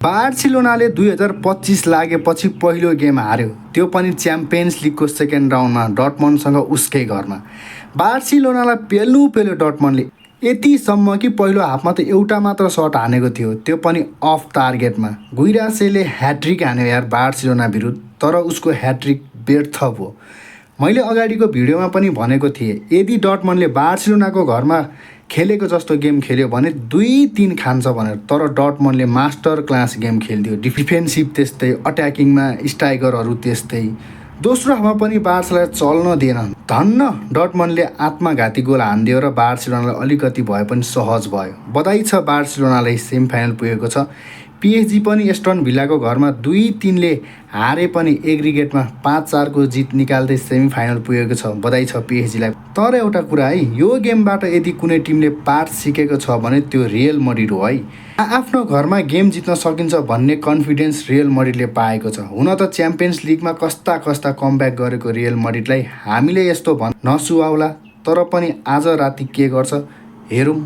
बार्सिलोनाले 2025 लागेपछि पहिलो गेम हार्यो, त्यो पनि च्याम्पियन्स लिगको सेकेन्ड राउन्डमा डर्टमन्डसँग उसकै घरमा। बार्सिलोनालाई पेल्नु डर्टमन्डले, यतिसम्म कि पहिलो हाफमा त एउटा मात्र सट हानेको थियो, त्यो पनि अफ टार्गेटमा। गुइरासेले ह्याट्रिक हान्यो यार बार्सिलोना विरुद्ध, तर उसको ह्याट्रिक व्यर्थ भयो। मैले अगाडिको भिडियोमा पनि भनेको थिएँ, यदि डर्टमन्डले बार्सिलोनाको घरमा खेलेको जस्तो गेम खेल्यो भने 2-3 खान्छ भनेर, तर डर्टमन्डले मास्टर क्लास गेम खेल्थ्यो। डिफेन्सिभ त्यस्तै, अट्याकिङमा स्ट्राइकरहरू त्यस्तै। दोस्रो हाफमा पनि बार्सालाई चल्न दिएन। धन्न डर्टमन्डले आत्मघाती गोल हानिदियो र बार्सिलोनालाई अलिकति भए पनि सहज भयो। बधाई छ बार्सिलोनालाई सेमिफाइनल पुगेको छ। पिएसजी पनि एस्टन भिल्लाको घरमा 2-3ले हारे पनि एग्रिगेटमा 5-4 को जित निकाल्दै सेमिफाइनल पुगेको छ। बधाई छ पिएसजीलाई। तर एउटा कुरा है, यो गेमबाट यदि कुनै टिमले पाठ सिकेको छ भने त्यो रियल मड्रिड हो है। आफ्नो घरमा गेम जित्न सकिन्छ भन्ने कन्फिडेन्स रियल मड्रिडले पाएको छ। हुन त च्याम्पियन्स लिगमा कस्ता कमब्याक गरेको रियल मड्रिडलाई हामीले यस्तो नसुहाउला, तर पनि आज राति के गर्छ हेरौँ।